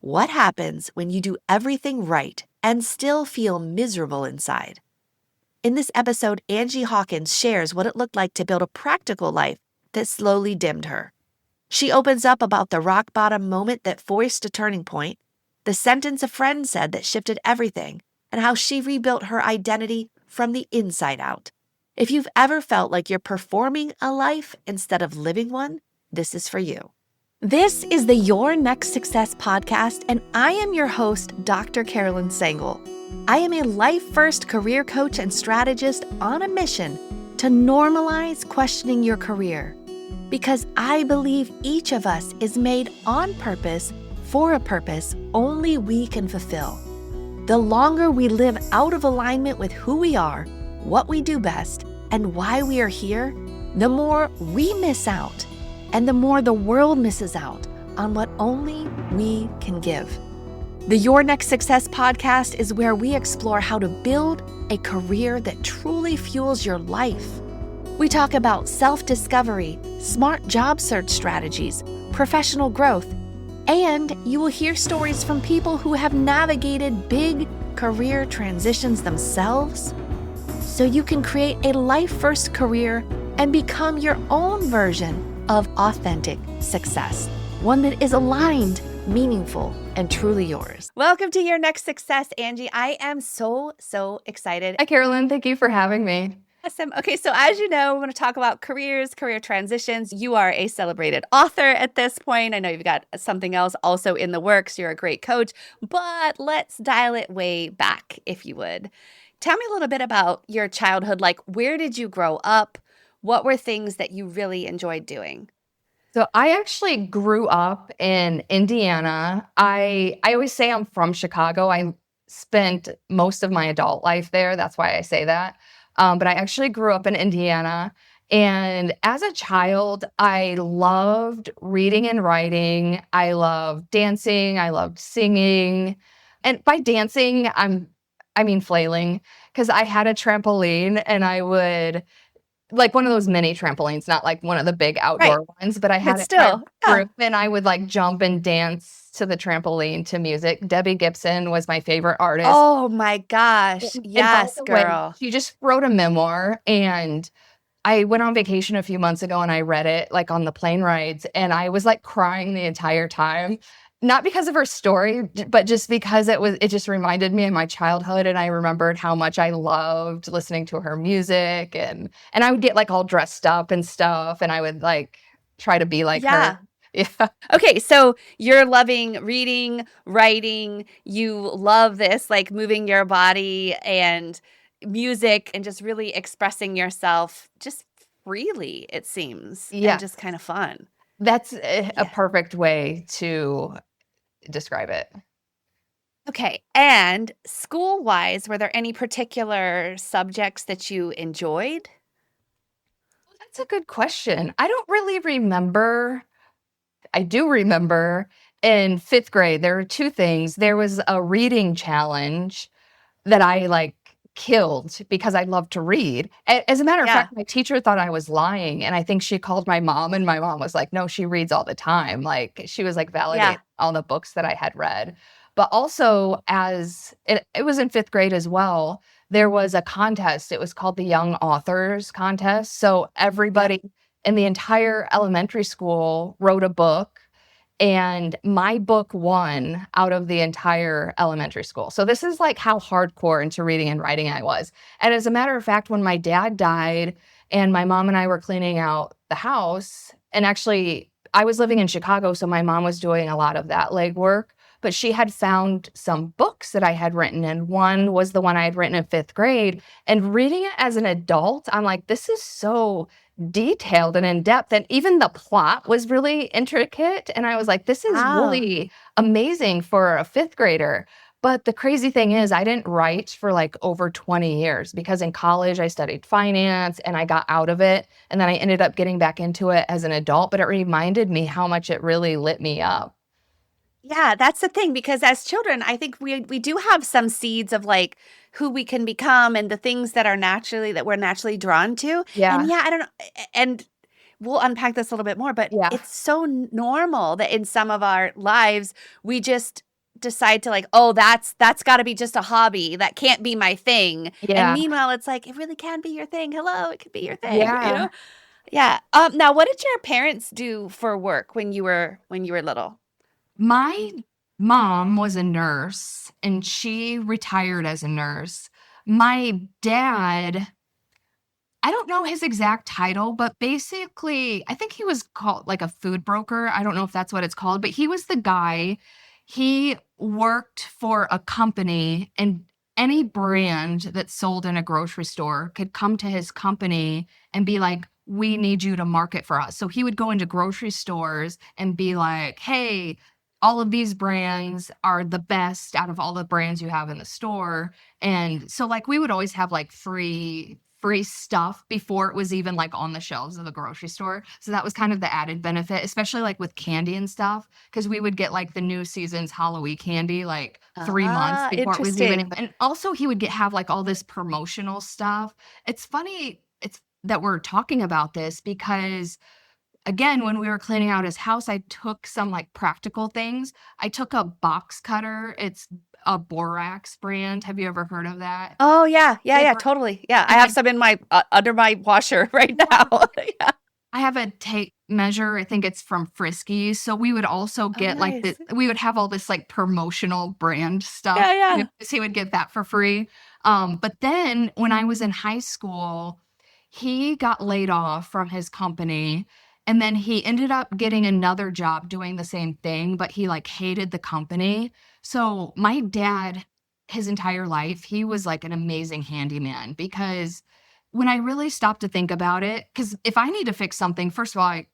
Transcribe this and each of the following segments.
What happens when you do everything right and still feel miserable inside? In this episode, Angie Hawkins shares what it looked like to build a practical life that slowly dimmed her. She opens up about the rock bottom moment that forced a turning point, the sentence a friend said that shifted everything, and how she rebuilt her identity from the inside out. If you've ever felt like you're performing a life instead of living one, this is for you. This is the Your Next Success podcast, and I am your host, Dr. Carolyn Sengel. I am a life-first career coach and strategist on a mission to normalize questioning your career, because I believe each of us is made on purpose for a purpose only we can fulfill. The longer we live out of alignment with who we are, what we do best, and why we are here, the more we miss out, and the more the world misses out on what only we can give. The Your Next Success podcast is where we explore how to build a career that truly fuels your life. We talk about self-discovery, smart job search strategies, professional growth, and you will hear stories from people who have navigated big career transitions themselves, so you can create a life-first career and become your own version of authentic success, one that is aligned, meaningful, and truly yours. Welcome to Your Next Success, Angie. I am so excited. Hi, Carolyn. Thank you for having me. Awesome. Okay, so as you know, we're going to talk about careers, career transitions. You are a celebrated author at this point. I know you've got something else also in the works. You're a great coach, but let's dial it way back, if you would. Tell me a little bit about your childhood. Like, where did you grow up? What were things that you really enjoyed doing? So I actually grew up in Indiana. I always say I'm from Chicago. I spent most of my adult life there. That's why I say that. But I actually grew up in Indiana. And as a child, I loved reading and writing. I loved dancing. I loved singing. And by dancing, I mean flailing, because I had a trampoline and I would, like one of those mini trampolines, not like one of the big outdoor ones, but I had it in my group, and I would like jump and dance to the trampoline to music. Debbie Gibson was my favorite artist. Oh my gosh. Yes, girl. She just wrote a memoir, and I went on vacation a few months ago and I read it like on the plane rides, and I was like crying the entire time. Not because of her story, but just because it just reminded me of my childhood, and I remembered how much I loved listening to her music, and I would get like all dressed up and stuff, and I would like try to be like her. Yeah. Okay, so you're loving reading, writing, you love this, like moving your body and music and just really expressing yourself just freely, it seems. Yeah. And just kind of fun. That's a perfect way to describe it. Okay. And school-wise, were there any particular subjects that you enjoyed? That's a good question. I don't really remember. I do remember in 5th grade, there were 2 things. There was a reading challenge that I like killed because I love to read. As a matter of fact, my teacher thought I was lying, and I think she called my mom, and my mom was like, no, she reads all the time. Like, she was like validating all the books that I had read. But also, as it was in 5th grade as well, there was a contest. It was called the Young Authors Contest. So everybody in the entire elementary school wrote a book, and my book won out of the entire elementary school. So this is like how hardcore into reading and writing I was. And as a matter of fact, when my dad died and my mom and I were cleaning out the house, and actually I was living in Chicago, so my mom was doing a lot of that legwork, but she had found some books that I had written, and one was the one I had written in 5th grade. And reading it as an adult, I'm like, this is so detailed and in-depth, and even the plot was really intricate, and I was like, this is really amazing for a 5th grader. But the crazy thing is, I didn't write for like over 20 years, because in college I studied finance and I got out of it, and then I ended up getting back into it as an adult, but it reminded me how much it really lit me up. Yeah, that's the thing, because as children, I think we do have some seeds of like who we can become and the things that we're naturally drawn to. Yeah. And I don't know. And we'll unpack this a little bit more, but it's so normal that in some of our lives, we just decide to like, oh, that's got to be just a hobby. That can't be my thing. And Yeah. meanwhile, it's like it really can be your thing. Hello, it could be your thing, you Yeah. know? Yeah. Now what did your parents do for work when you were little? My mom was a nurse and she retired as a nurse. My dad, I don't know his exact title, but basically, I think he was called like a food broker. I don't know if that's what it's called, but he was the guy. He worked for a company, and any brand that sold in a grocery store could come to his company and be like, we need you to market for us. So he would go into grocery stores and be like, hey, all of these brands are the best out of all the brands you have in the store. And so like we would always have like free stuff before it was even like on the shelves of the grocery store. So that was kind of the added benefit, especially like with candy and stuff, because we would get like the new season's Halloween candy like 3 months Ah, before it was even. interesting. And also he would have like all this promotional stuff. It's funny it's that we're talking about this because again, when we were cleaning out his house, I took some like practical things. I took a box cutter. It's a borax brand. Have you ever heard of that? Oh yeah, yeah, They yeah, were, totally. Yeah, I and have like some in my under my washer right now. Yeah. I have a tape measure. I think it's from Friskies. So we would also Oh, get like nice. we would have all this like promotional brand stuff. Yeah, yeah. He would get that for free. But then when I was in high school, he got laid off from his company. And then he ended up getting another job doing the same thing, but he like hated the company. So my dad, his entire life, he was like an amazing handyman because when I really stopped to think about it, because if I need to fix something, first of all, I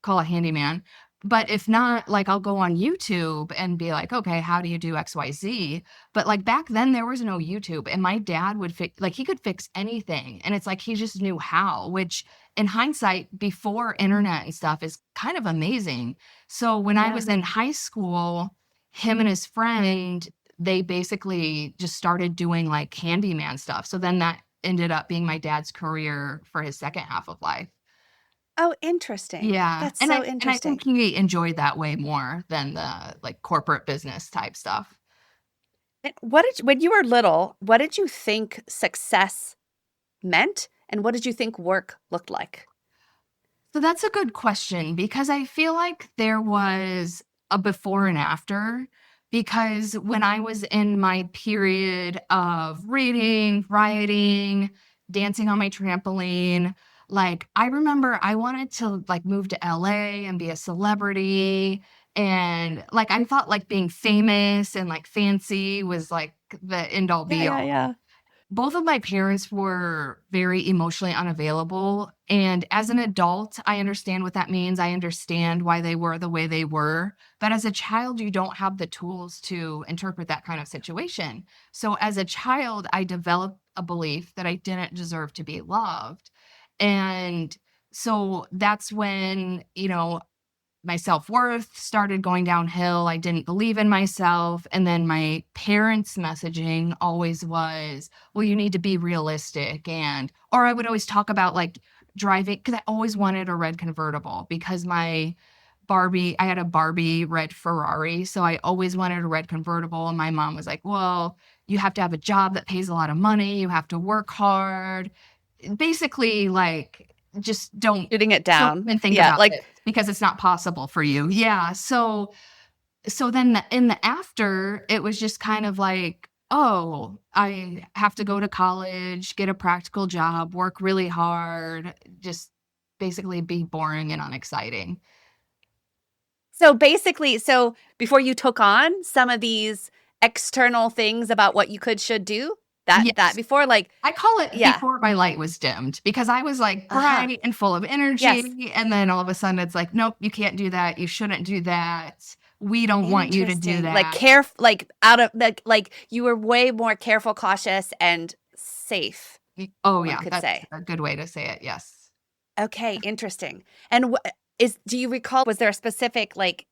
call a handyman. But if not, like I'll go on YouTube and be like, okay, how do you do XYZ? But like back then, there was no YouTube, and my dad would fix, like, he could fix anything. And it's like he just knew how, which in hindsight, before internet and stuff, is kind of amazing. So when I Yeah. was in high school, him and his friend, they basically just started doing like handyman stuff. So then that ended up being my dad's career for his second half of life. Oh, interesting. Yeah, That's and so I think interesting. he enjoyed that way more than the, like, corporate business type stuff. And when you were little, what did you think success meant, and what did you think work looked like? So that's a good question because I feel like there was a before and after. Because when I was in my period of reading, writing, dancing on my trampoline, like I remember I wanted to like move to LA and be a celebrity. And like I thought like being famous and like fancy was like the end all Yeah, be yeah, all. yeah. Both of my parents were very emotionally unavailable, and as an adult, I understand what that means, I understand why they were the way they were, but as a child, you don't have the tools to interpret that kind of situation. So as a child, I developed a belief that I didn't deserve to be loved, and so that's when, my self-worth started going downhill. I didn't believe in myself. And then my parents' messaging always was, well, you need to be realistic. Or I would always talk about like driving, because I always wanted a red convertible because I had a Barbie red Ferrari. So I always wanted a red convertible. And my mom was like, well, you have to have a job that pays a lot of money. You have to work hard. Basically, like, just Shooting it don't down. even think Yeah, about like it because it's not possible for you. Yeah. So then in the after, it was just kind of like, oh, I have to go to college, get a practical job, work really hard, just basically be boring and unexciting. so basically, so before you took on some of these external things about what you could should do, that Yes. before like I call it yeah. before my light was dimmed because I was like Uh-huh. bright and full of Yes. energy. And then all of a sudden it's like, nope, you can't do that. You shouldn't do that. We don't want you to do Interesting. Like that. like out of like you were way more careful, cautious, and safe, Oh, one yeah, could that's say. a good way to say it, yes. Okay, interesting. And do you recall, was there a specific like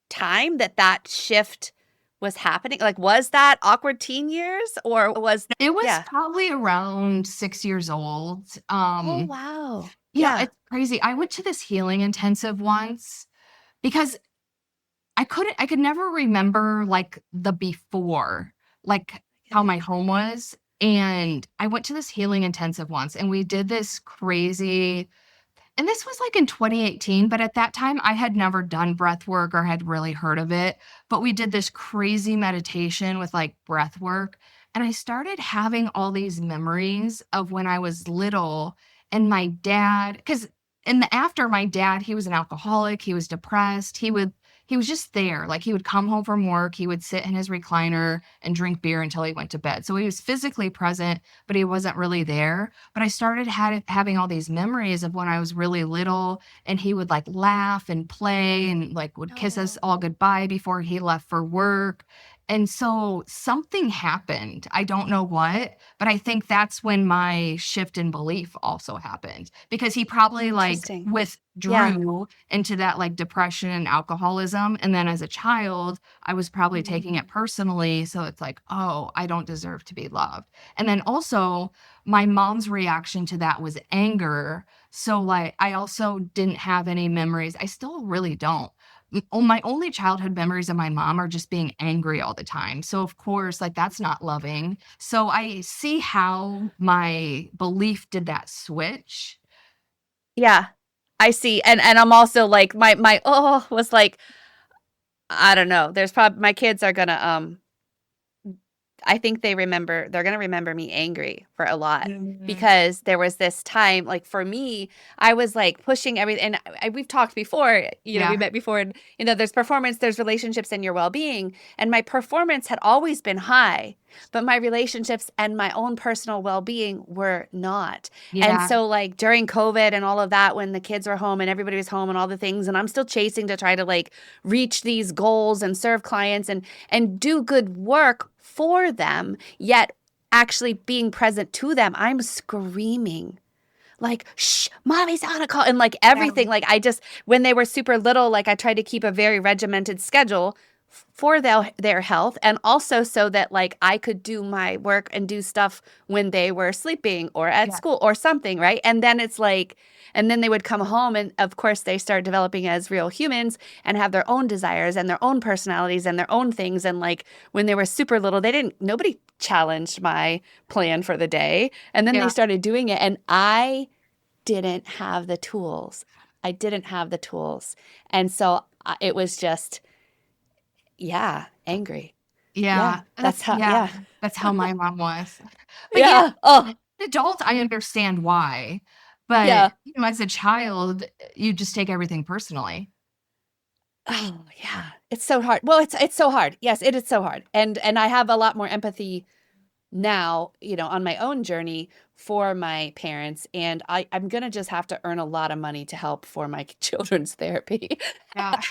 time that shift was happening? Like, was that awkward teen years or was, It was yeah. probably around 6 years old. Oh, wow. Yeah, Yeah. it's crazy. I went to this healing intensive once because I could never remember like the before, like how my home was. And I went to this healing intensive once and we did this crazy, and this was like in 2018, but at that time I had never done breath work or had really heard of it. But we did this crazy meditation with like breath work. And I started having all these memories of when I was little and my dad, because in the after my dad, he was an alcoholic, he was depressed, he was just there. Like he would come home from work, he would sit in his recliner and drink beer until he went to bed. So he was physically present, but he wasn't really there. But I started having all these memories of when I was really little and he would like laugh and play and like would kiss us all Oh, goodbye before he left for work. And so something happened. I don't know what, but I think that's when my shift in belief also happened because he probably like interesting. Yeah. withdrew into that like depression and alcoholism. And then as a child, I was probably taking Mhm. it personally. So it's like, oh, I don't deserve to be loved. And then also, my mom's reaction to that was anger. So, like, I also didn't have any memories. I still really don't. My only childhood memories of my mom are just being angry all the time. So, of course, like, that's not loving. So, I see how my belief did that switch. Yeah. I see. And I'm also like my was like, I don't know. There's probably my kids are gonna I think they're going to remember me angry for a lot Mhm. because there was this time, like for me, I was like pushing everything. And we've talked before, we Yeah. met before, and, there's performance, there's relationships and your well being. And my performance had always been high, but my relationships and my own personal well being were not. And Yeah. so, like during COVID and all of that, when the kids were home and everybody was home and all the things, and I'm still chasing to try to like reach these goals and serve clients and do good work for them, yet actually being present to them, I'm screaming like, shh, mommy's on a call. And like Yeah. everything, like I just, when they were super little, like I tried to keep a very regimented schedule for their health. And also so that like I could do my work and do stuff when they were sleeping or at Yeah. school or something. Right. And then it's like, and then they would come home and of course they start developing as real humans and have their own desires and their own personalities and their own things. And like when they were super little, nobody challenged my plan for the day. And then they Yeah. started doing it. And I didn't have the tools. I didn't have the tools. And so it was just, yeah, angry. Yeah, Yeah. that's how, yeah. That's how my mom was. But yeah, Yeah. Oh, adult, I understand why. But, yeah. as a child, you just take everything personally. Oh, yeah. It's so hard. Well, it's so hard. Yes, it is so hard. And I have a lot more empathy now, on my own journey for my parents. And I'm gonna just have to earn a lot of money to help for my children's therapy Yeah.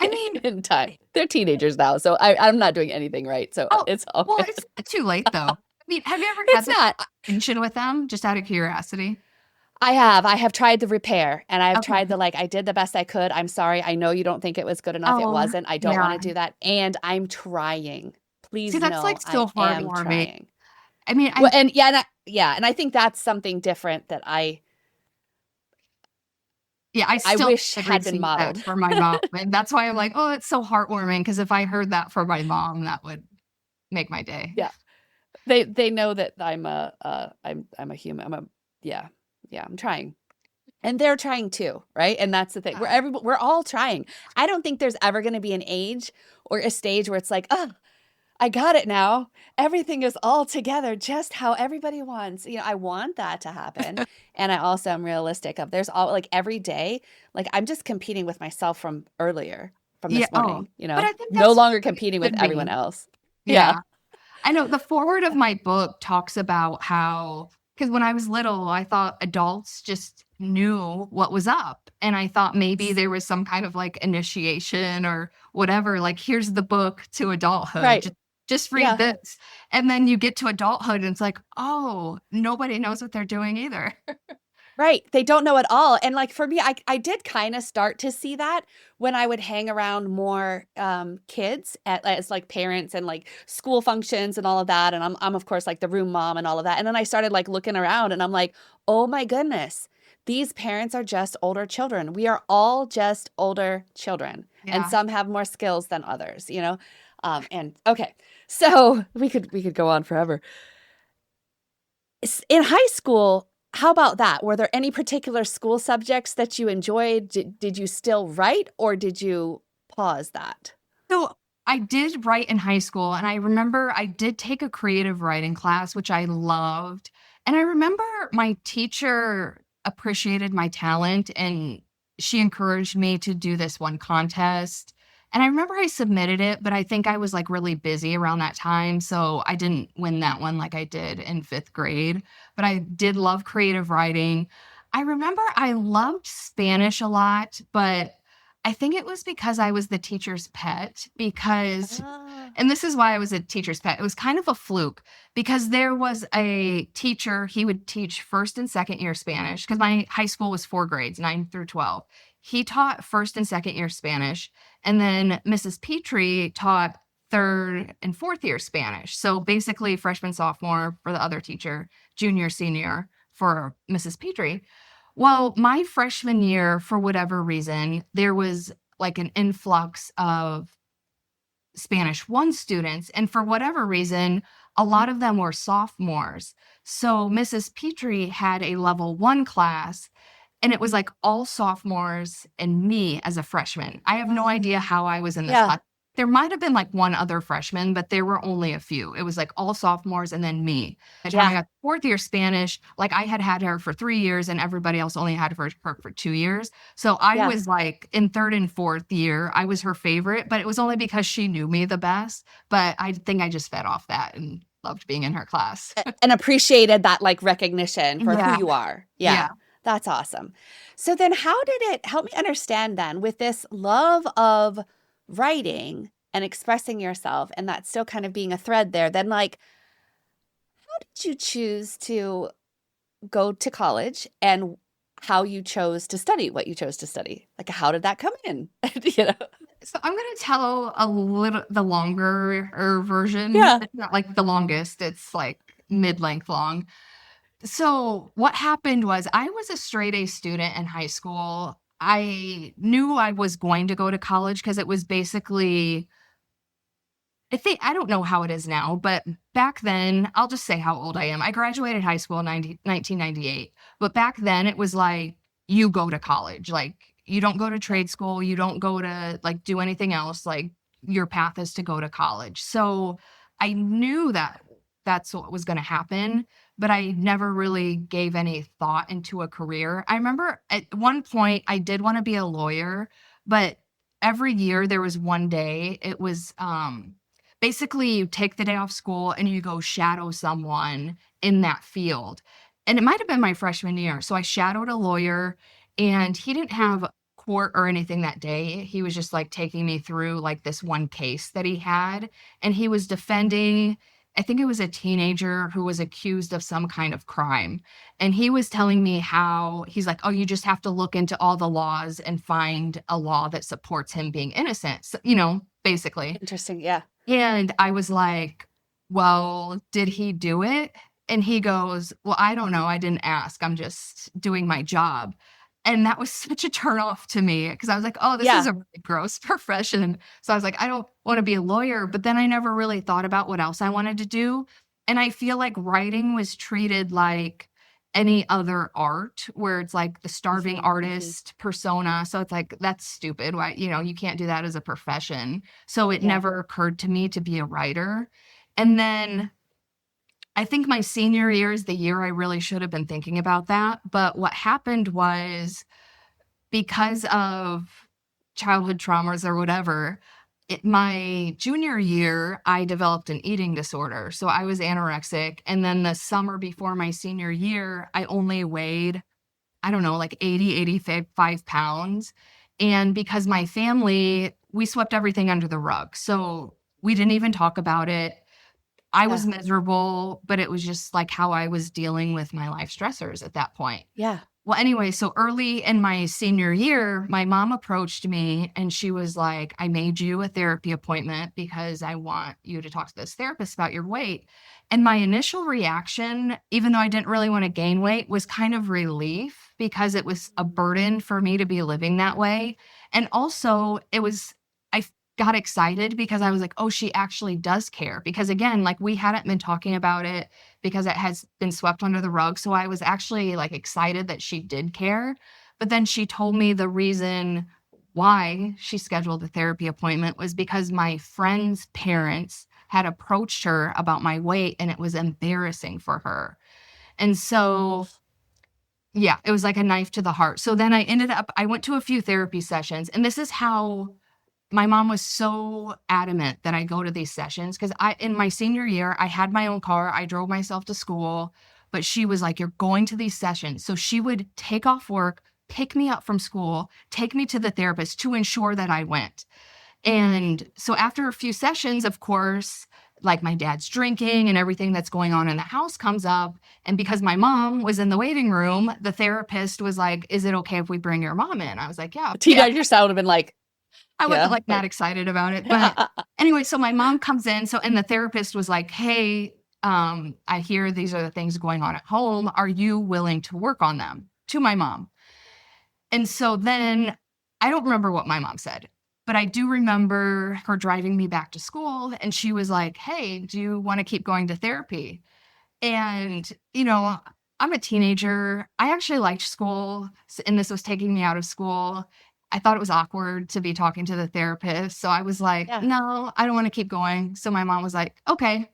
I mean, in time. They're teenagers now, so I'm not doing anything right. So oh, it's all well, good. it's not too late though. I mean, have you ever had It's this not. conversation with them just out of curiosity? I have tried the repair and I have tried Okay. the like I did the best I could. I'm sorry. I know you don't think it was good enough. It Oh, wasn't. I don't want yeah. to do that. And I'm trying. See, Please that's like know I so am heartwarming. trying. I mean, Well, and yeah, and I think that's something different that I I still wish haven't had been received that modeled. from my mom. And that's why I'm like, oh, it's so heartwarming. Because if I heard that from my mom, that would make my day. Yeah. They know that I'm a human. Yeah. Yeah, I'm trying. And they're trying too, right? And that's the thing. Yeah. We're all trying. I don't think there's ever going to be an age or a stage where it's like, "Oh, I got it now. Everything is all together just how everybody wants." I want that to happen. And I also am realistic of there's all like every day, like I'm just competing with myself from earlier, from Yeah. this Oh, morning, but I think no that's longer what it competing with should everyone be. else. Yeah. Yeah. I know the forward of my book talks about how, because when I was little, I thought adults just knew what was up. And I thought maybe there was some kind of like initiation or whatever. Like, here's the book to adulthood. Right. Just read Yeah. this. And then you get to adulthood and it's like, oh, nobody knows what they're doing either. Right. They don't know at all. And like for me, I did kind of start to see that when I would hang around more kids as like parents and like school functions and all of that. And I'm of course like the room mom and all of that. And then I started like looking around and I'm like, oh my goodness, these parents are just older children. We are all just older children, and Yeah. some have more skills than others, you know? And okay, so we could go on forever. In high school, how about that? Were there any particular school subjects that you enjoyed? Did you still write, or did you pause that? So I did write in high school, and I remember I did take a creative writing class, which I loved. And I remember my teacher appreciated my talent and she encouraged me to do this one contest. And I remember I submitted it, but I think I was like really busy around that time. So I didn't win that one like I did in fifth grade. But I did love creative writing. I remember I loved Spanish a lot, but I think it was because I was the teacher's pet because Ah, and this is why I was a teacher's pet. It was kind of a fluke because there was a teacher, he would teach first and second year Spanish because my high school was 4 grades, 9 through 12. He taught first and second year Spanish, and then Mrs. Petrie taught third and fourth year Spanish. So basically freshman, sophomore for the other teacher, junior, senior for Mrs. Petrie. Well, my freshman year, for whatever reason, there was like an influx of Spanish 1 students. And for whatever reason, a lot of them were sophomores. So Mrs. Petrie had a level 1 class, and it was like all sophomores and me as a freshman. I have no idea how I was in this yeah, class. There might have been like one other freshman, but there were only a few. It was like all sophomores and then me. By the time I yeah, got to fourth year Spanish, like I had her for 3 years and everybody else only had her for 2 years. So I yeah. was like in third and fourth year, I was her favorite, but it was only because she knew me the best. But I think I just fed off that and loved being in her class. And appreciated that like recognition for who Yeah. you are. Yeah. Yeah. That's awesome. So then how did it help me understand then with this love of writing and expressing yourself and that still kind of being a thread there, then like how did you choose to go to college and how you chose to study what you chose to study? Like how did that come in? You know? So I'm gonna tell a little the longer version. Yeah. It's not like the longest, it's like mid-length long. So what happened was I was a straight A student in high school. I knew I was going to go to college because it was basically I don't know how it is now, but back then, I'll just say how old I am. I graduated high school in 1998, but back then it was like you go to college. Like you don't go to trade school, you don't go to like do anything else. Like your path is to go to college. So I knew that that's what was going to happen, but I never really gave any thought into a career. I remember at one point I did want to be a lawyer, but every year there was one day it was basically you take the day off school and you go shadow someone in that field. And it might have been my freshman year. So I shadowed a lawyer and he didn't have court or anything that day. He was just like taking me through like this one case that he had. And he was defending, I think it was a teenager who was accused of some kind of crime. And he was telling me how he's like, oh, you just have to look into all the laws and find a law that supports him being innocent. So, basically. Interesting. Yeah. And I was like, well, did he do it? And he goes, well, I don't know. I didn't ask. I'm just doing my job. And that was such a turnoff to me because I was like, oh, this Yeah. is a really gross profession. So I was like, I don't want to be a lawyer. But then I never really thought about what else I wanted to do. And I feel like writing was treated like any other art where it's like the starving Mhm, mhm. artist persona. So it's like, that's stupid. Why, you can't do that as a profession. So it Yeah. never occurred to me to be a writer. And then I think my senior year is the year I really should have been thinking about that. But what happened was because of childhood traumas or whatever, my junior year, I developed an eating disorder. So I was anorexic. And then the summer before my senior year, I only weighed, I don't know, like 80, 85 pounds. And because my family, we swept everything under the rug. So we didn't even talk about it. I Yeah. was miserable, but it was just like how I was dealing with my life stressors at that point. Yeah. Well, anyway, so early in my senior year, my mom approached me and she was like, I made you a therapy appointment because I want you to talk to this therapist about your weight. And my initial reaction, even though I didn't really want to gain weight, was kind of relief because it was a burden for me to be living that way. And also I got excited because I was like, oh, she actually does care. Because again, like we hadn't been talking about it because it has been swept under the rug. So I was actually like excited that she did care. But then she told me the reason why she scheduled a therapy appointment was because my friend's parents had approached her about my weight and it was embarrassing for her. And so, yeah, it was like a knife to the heart. So then I went to a few therapy sessions, and this is how my mom was so adamant that I go to these sessions. Because in my senior year, I had my own car. I drove myself to school, but she was like, you're going to these sessions. So she would take off work, pick me up from school, take me to the therapist to ensure that I went. And so after a few sessions, of course, like my dad's drinking and everything that's going on in the house comes up. And because my mom was in the waiting room, the therapist was like, is it okay if we bring your mom in? I was like, yeah. Teenager sound would have been like, I wasn't like that excited about it. But anyway, so my mom comes in. And the therapist was like, hey, I hear these are the things going on at home. Are you willing to work on them? To my mom. And so then I don't remember what my mom said, but I do remember her driving me back to school. And she was like, hey, do you want to keep going to therapy? And, I'm a teenager. I actually liked school, and this was taking me out of school. I thought it was awkward to be talking to the therapist. So I was like, no, I don't want to keep going. So my mom was like, okay.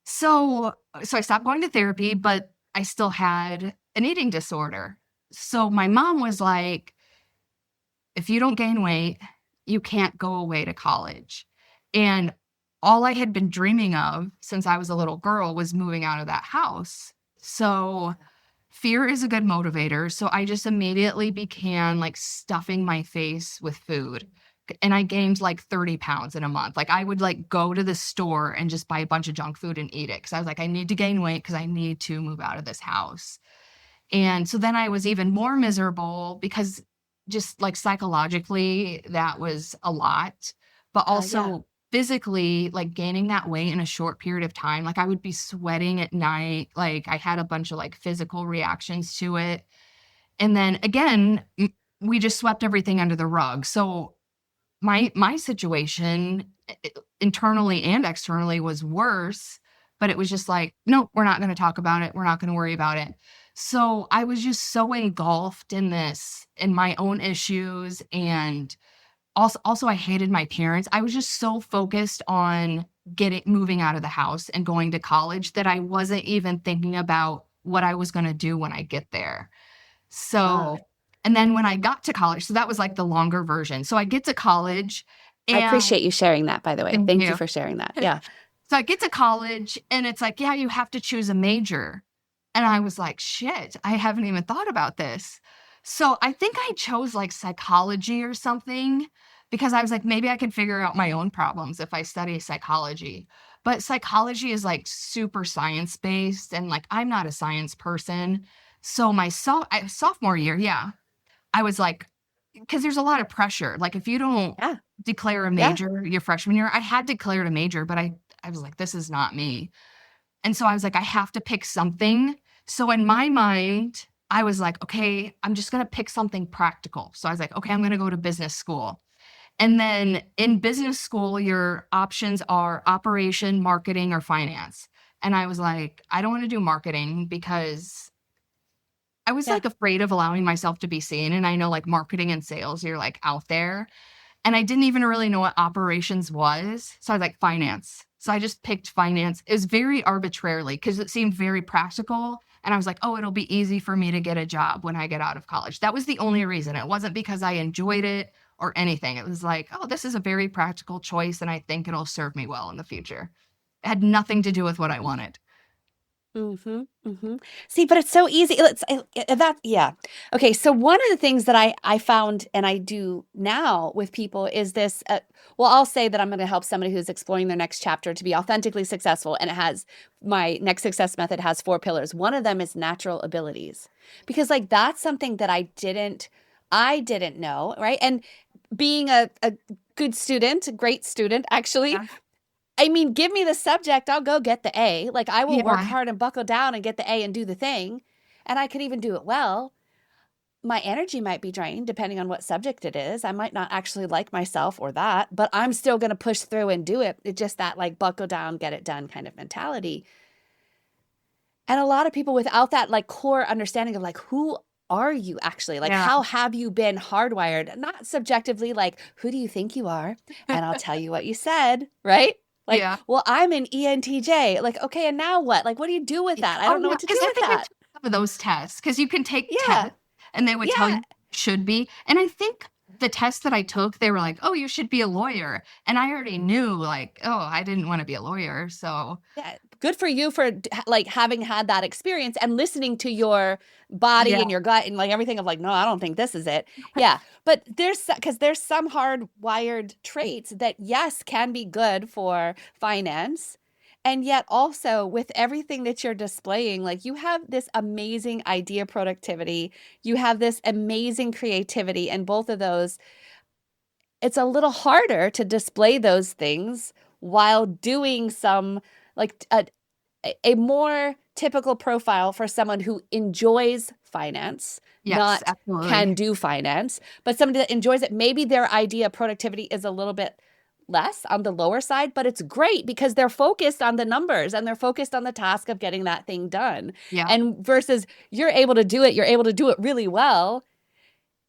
So I stopped going to therapy, but I still had an eating disorder. So my mom was like, if you don't gain weight, you can't go away to college. And all I had been dreaming of since I was a little girl was moving out of that house. So fear is a good motivator. So I just immediately began like stuffing my face with food. And I gained like 30 pounds in a month. Like I would like go to the store and just buy a bunch of junk food and eat it. Cause I was like, I need to gain weight because I need to move out of this house. And so then I was even more miserable because just like psychologically, that was a lot, but also physically, like gaining that weight in a short period of time. Like I would be sweating at night. Like I had a bunch of like physical reactions to it. And then again, we just swept everything under the rug. So my situation internally and externally was worse, but it was just like, no, we're not going to talk about it. We're not going to worry about it. So I was just so engulfed in this, in my own issues. And also I hated my parents. I was just so focused on moving out of the house and going to college that I wasn't even thinking about what I was going to do when I get there. So, and then when I got to college, so that was like the longer version. So I get to college. And I appreciate you sharing that, by the way. Thank you for sharing that. Yeah. So I get to college and it's like, yeah, you have to choose a major. And I was like, shit, I haven't even thought about this. So I think I chose like psychology or something because I was like, maybe I can figure out my own problems if I study psychology. But psychology is like super science-based and like I'm not a science person. So my sophomore year, I was like, because there's a lot of pressure. Like if you don't declare a major your freshman year, I had declared a major, but I was like, this is not me. And so I was like, I have to pick something. So in my mind, I was like, okay, I'm just going to pick something practical. So I was like, okay, I'm going to go to business school. And then in business school, your options are operation, marketing, or finance. And I was like, I don't want to do marketing because I was like afraid of allowing myself to be seen. And I know like marketing and sales, you're like out there. And I didn't even really know what operations was. So I was like, finance. So I just picked finance. It was very arbitrarily because it seemed very practical. And I was like, oh, it'll be easy for me to get a job when I get out of college. That was the only reason. It wasn't because I enjoyed it or anything. It was like, oh, this is a very practical choice. And I think it'll serve me well in the future. It had nothing to do with what I wanted. See, but it's so easy. Okay. So one of the things that I found and I do now with people is this, I'll say that I'm going to help somebody who's exploring their next chapter to be authentically successful. And my next success method has 4 pillars. One of them is natural abilities, because like, that's something that I didn't know. Right. And being a good student, a great student, actually, I mean, give me the subject, I'll go get the A. Like I will work hard and buckle down and get the A and do the thing. And I can even do it well. my energy might be drained depending on what subject it is. I might not actually like myself or that, but I'm still going to push through and do it. It's just that like buckle down, get it done kind of mentality. And a lot of people without that like core understanding of like, who are you actually? Like, Yeah. how have you been hardwired? Not subjectively, like, who do you think you are? And I'll tell you what you said, right? Like, Yeah. well, I'm an ENTJ. Like, okay, and now what? Like, what do you do with that? I don't know what to do with I that. took some of those tests because you can take Yeah. tests and they would tell Yeah. you should be. And I think the tests that I took, they were like, oh, you should be a lawyer. And I already knew like, oh, I didn't want to be a lawyer. So Yeah, good for you for like having had that experience and listening to your body yeah, and your gut and like everything of like, no, I don't think this is it. Yeah, but there's some hardwired traits that yes can be good for finance. And yet also with everything that you're displaying, like you have this amazing idea productivity, you have this amazing creativity, and both of those, it's a little harder to display those things while doing some like a more typical profile for someone who enjoys finance, yes, not absolutely. can do finance, but somebody that enjoys it. Maybe their idea productivity is a little bit less on the lower side, but it's great because they're focused on the numbers and they're focused on the task of getting that thing done. Yeah. And versus you're able to do it really well.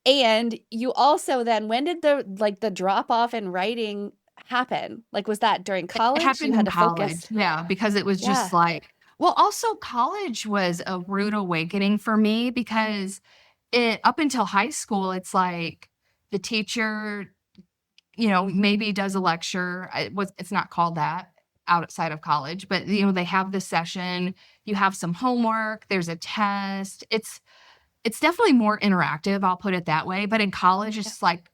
And you also then, when did the drop off in writing happen? Like, was that during It college? happened You had in to college. focus. Yeah, because it was Yeah. just like, well, also college was a rude awakening for me because up until high school, it's like the teacher, maybe does a lecture. It's not called that outside of college, but they have this session, you have some homework, there's a test. It's definitely more interactive, I'll put it that way. But in college, it's just like,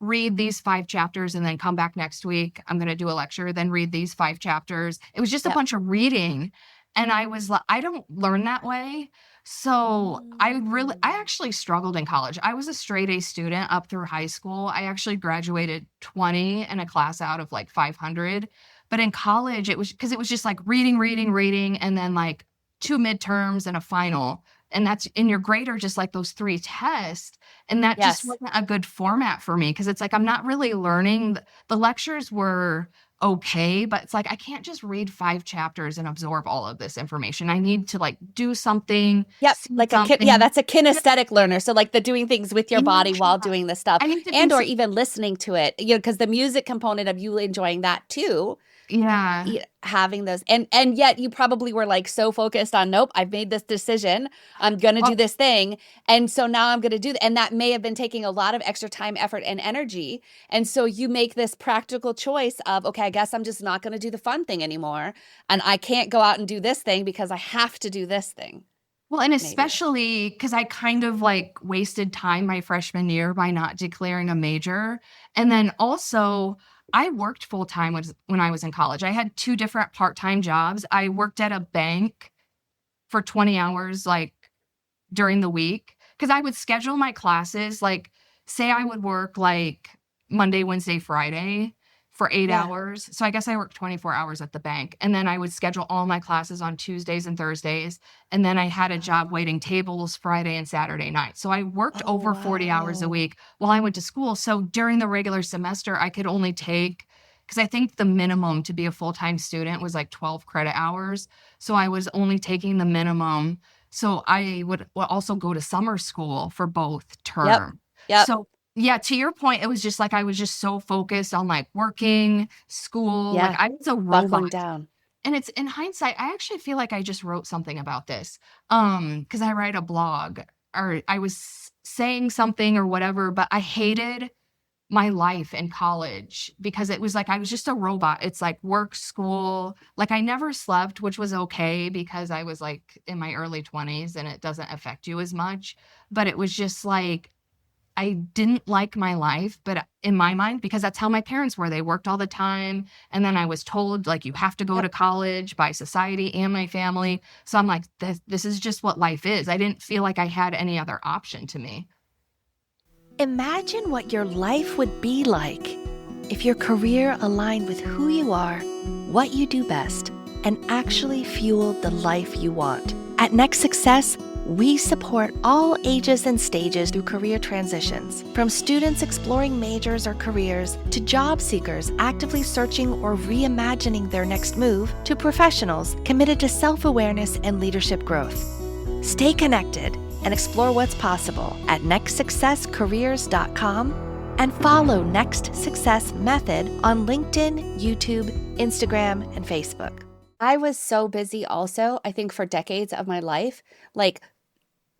read these 5 chapters and then come back next week. I'm going to do a lecture, then read these 5 chapters. It was just a Yep. bunch of reading. And I was like, I don't learn that way. So I actually struggled in college. I was a straight A student up through high school. I actually graduated 20 in a class out of like 500. But in college, it was because it was just like reading, and then like 2 midterms and a final. And your grade are just like those 3 tests. And that Yes. just wasn't a good format for me because it's like, I'm not really learning. The lectures were okay, but it's like, I can't just read 5 chapters and absorb all of this information. I need to like do something. Yep. see Like something. that's a kinesthetic learner. So like the doing things with your body Yeah. while doing the stuff I need to and do or some- even listening to it, because the music component of you enjoying that too, Yeah. having those. And yet you probably were like so focused on, nope, I've made this decision. I'm going to do this thing. And so now I'm going to do that. And that may have been taking a lot of extra time, effort, and energy. And so you make this practical choice of, okay, I guess I'm just not going to do the fun thing anymore. And I can't go out and do this thing because I have to do this thing. Well, and especially because I kind of like wasted time my freshman year by not declaring a major. And then also I worked full time when I was in college. I had 2 different part-time jobs. I worked at a bank for 20 hours like during the week because I would schedule my classes. Like say I would work like Monday, Wednesday, Friday for 8 Yeah. hours. So I guess I worked 24 hours at the bank. And then I would schedule all my classes on Tuesdays and Thursdays. And then I had a job waiting tables Friday and Saturday night. So I worked Oh, over 40 hours a wow. week while I went to school. So during the regular semester, I could only take, because I think the minimum to be a full-time student was like 12 credit hours. So I was only taking the minimum. So I would also go to summer school for both terms. Yep. So yeah, to your point, it was just like I was just so focused on like working, school. Yeah. Like I was a Buckling robot. down. And it's in hindsight, I actually feel like I just wrote something about this. Because I write a blog or I was saying something or whatever, but I hated my life in college because it was like I was just a robot. It's like work, school. Like I never slept, which was okay because I was like in my early 20s and it doesn't affect you as much. But it was just like I didn't like my life, but in my mind, because that's how my parents were. They worked all the time. And then I was told, like, you have to go to college by society and my family. So I'm like, this is just what life is. I didn't feel like I had any other option to me. Imagine what your life would be like if your career aligned with who you are, what you do best, and actually fueled the life you want. At Next Success, We support all ages and stages through career transitions, from students exploring majors or careers to job seekers actively searching or reimagining their next move to professionals committed to self-awareness and leadership growth. Stay connected and explore what's possible at nextsuccesscareers.com and follow Next Success Method on LinkedIn, YouTube, Instagram, and Facebook. I was so busy also, I think for decades of my life, like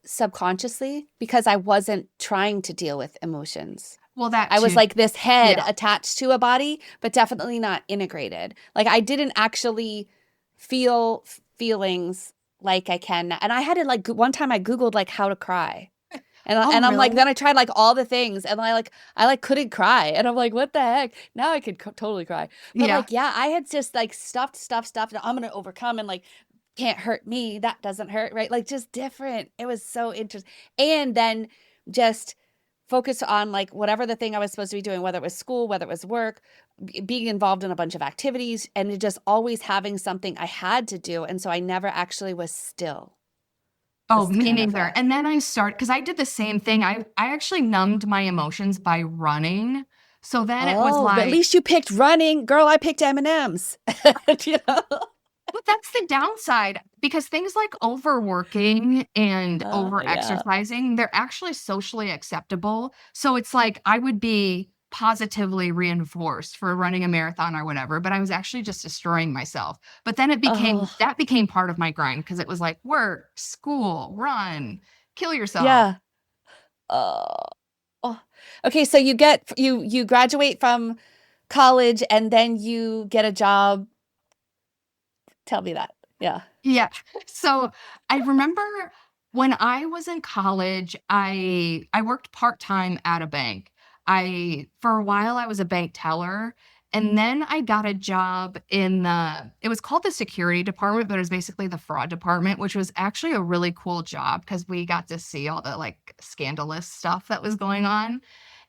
subconsciously, because I wasn't trying to deal with emotions. Well, that I was too. like this head Yeah. attached to a body, but definitely not integrated. Like I didn't actually feel feelings like I can. And I had to like one time I Googled like how to cry. And Oh, I'm like, really? then I tried like all the things and I couldn't cry. And I'm like, what the heck? Now I could totally cry. But Yeah. like, yeah, I had just like stuff that I'm going to overcome and like, can't hurt me. That doesn't hurt. Right. Like just different. It was so interesting. And then just focus on like whatever the thing I was supposed to be doing, whether it was school, whether it was work, being involved in a bunch of activities and just always having something I had to do. And so I never actually was still. Oh, Just me kind of neither. And then because I did the same thing. I actually numbed my emotions by running. So then it was Oh, but at like, least you picked running. Girl, I picked M&Ms. You know? but that's the downside because things like overworking and Yeah. over-exercising, they're actually socially acceptable. So it's like I would be positively reinforced for running a marathon or whatever, but I was actually just destroying myself. But then Oh, that became part of my grind because it was like work, school, run, kill yourself. yeah. Oh. Oh. Okay, so you graduate from college and then you get a job. Tell me that. Yeah. Yeah. So I remember when I was in college, I worked part-time at a bank. I For a while I was a bank teller, and then I got a job in it was called the security department, but it was basically the fraud department, which was actually a really cool job because we got to see all the like scandalous stuff that was going on.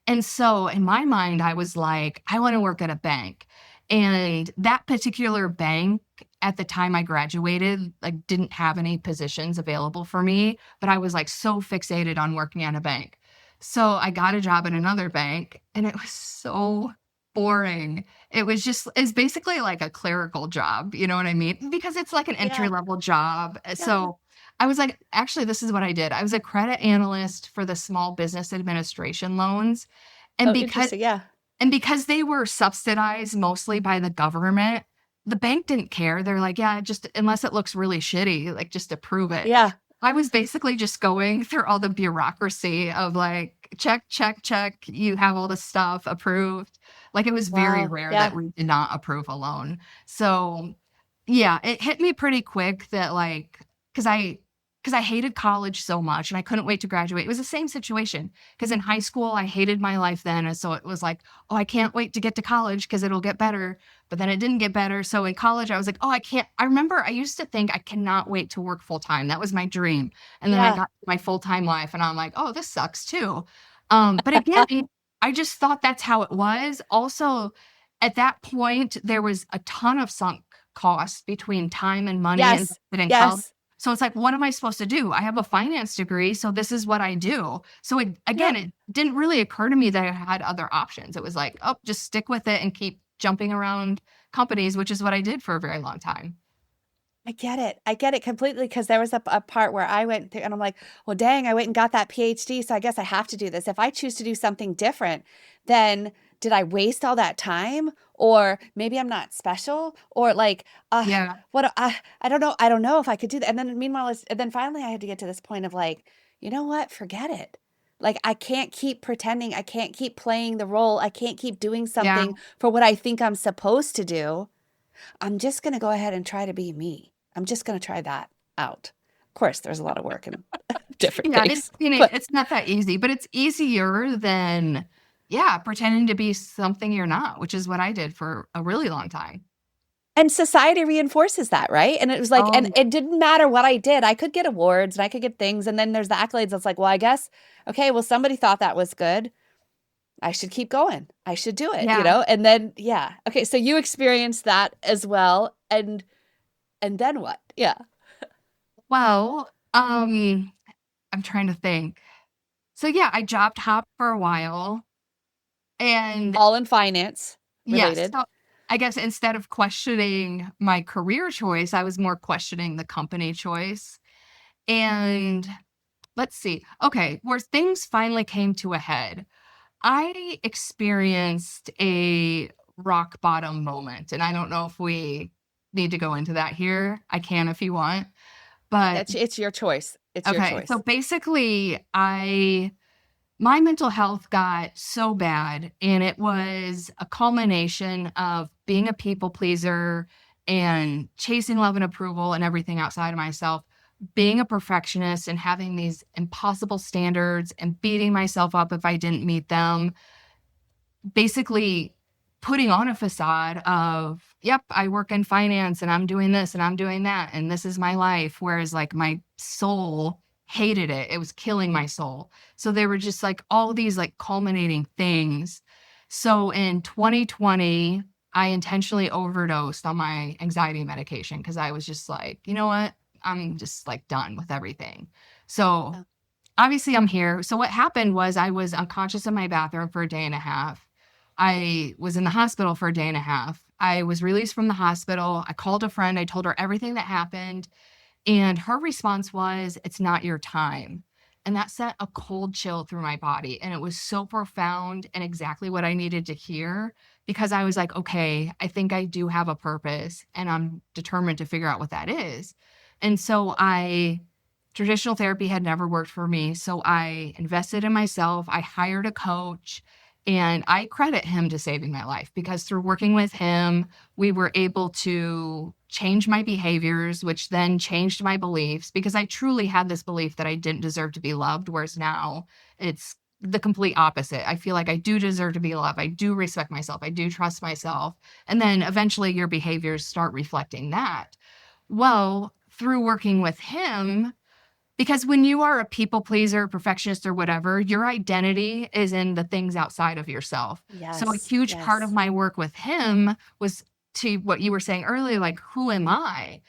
And so in my mind, I was like, I want to work at a bank. And that particular bank at the time I graduated, like didn't have any positions available for me, but I was like so fixated on working at a bank. So I got a job at another bank and it was so boring. It's basically like a clerical job, you know what I mean? Because it's like an Yeah. entry level job. Yeah. So I was like, actually, this is what I did. I was a credit analyst for the small business administration loans. And Oh, because interesting. Yeah. and because they were subsidized mostly by the government, the bank didn't care. They're like, yeah, just unless it looks really shitty, like just approve it. Yeah. I was basically just going through all the bureaucracy of like, check, check, check. You have all the stuff approved. Like it was very Wow. rare Yeah. that we did not approve a loan. So yeah, it hit me pretty quick that like, because I hated college so much and I couldn't wait to graduate. It was the same situation because in high school I hated my life then, and so it was like, oh, I can't wait to get to college because it'll get better. But then it didn't get better. So in college I was like, oh, I can't. I remember I used to think I cannot wait to work full time. That was my dream. And then I Yeah. got my full time life, and I'm like, oh, this sucks too. But again, I just thought that's how it was. Also, at that point, there was a ton of sunk costs between time and money Yes. invested in college. Yes. So it's like, what am I supposed to do? I have a finance degree, so this is what I do. So Yeah. it didn't really occur to me that I had other options. It was like, oh, just stick with it and keep jumping around companies, which is what I did for a very long time. I get it. I get it completely because there was a part where I went through and I'm like, well, dang, I went and got that PhD. So I guess I have to do this. If I choose to do something different, then did I waste all that time? Or maybe I'm not special? Or like, Yeah. I don't know. I don't know if I could do that. And then meanwhile, and then finally I had to get to this point of like, you know what? Forget it. Like, I can't keep pretending. I can't keep playing the role. I can't keep doing Yeah. something for what I think I'm supposed to do. I'm just going to go ahead and try to be me. I'm just going to try that out. Of course, there's a lot of work and different Yeah, things. it's it's not that easy, but it's easier than pretending to be something you're not, which is what I did for a really long time. And society reinforces that, right? And it was like, Oh, and it didn't matter what I did. I could get awards and I could get things. And then there's the accolades. It's like, well, I guess, okay, well, somebody thought that was good. I should keep going. I should do it, yeah. you know? And then, yeah. Okay. So you experienced that as well. And then what? Yeah. Well, I'm trying to think. So yeah, I job hopped for a while. And All in finance yes, related. so I guess instead of questioning my career choice, I was more questioning the company choice. And let's see. Okay, where things finally came to a head, I experienced a rock bottom moment. And I don't know if we need to go into that here. I can if you want. But It's your choice. It's your okay, so choice. basically, my mental health got so bad, and it was a culmination of being a people pleaser and chasing love and approval and everything outside of myself, being a perfectionist and having these impossible standards and beating myself up if I didn't meet them, basically putting on a facade of, yep, I work in finance and I'm doing this and I'm doing that and this is my life. Whereas like my soul hated it. It was killing my soul. So there were just like all these like culminating things. So in 2020, I intentionally overdosed on my anxiety medication because I was just like, you know what? I'm just like done with everything. So Oh, obviously I'm here. So what happened was I was unconscious in my bathroom for a day and a half. I was in the hospital for a day and a half. I was released from the hospital. I called a friend. I told her everything that happened. And her response was, "It's not your time." And that sent a cold chill through my body. And it was so profound and exactly what I needed to hear because I was like, okay, I think I do have a purpose and I'm determined to figure out what that is. And so traditional therapy had never worked for me. So I invested in myself. I hired a coach and I credit him to saving my life because through working with him, we were able to change my behaviors, which then changed my beliefs because I truly had this belief that I didn't deserve to be loved. Whereas now it's the complete opposite. I feel like I do deserve to be loved. I do respect myself. I do trust myself. And then eventually your behaviors start reflecting that. Well, through working with him, because when you are a people pleaser, perfectionist, or whatever, your identity is in the things outside of yourself. So a yes. huge part of Yes. my work with him was to what you were saying earlier, like, who am I?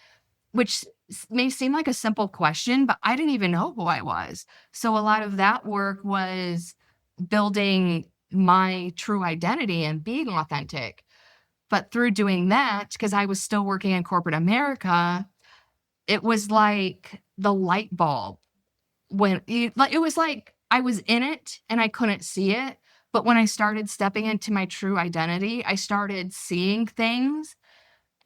Which may seem like a simple question, but I didn't even know who I was. So a lot of that work was building my true identity and being authentic. But through doing that, because I was still working in corporate America, it was like the light bulb it was like I was in it and I couldn't see it. But when I started stepping into my true identity, I started seeing things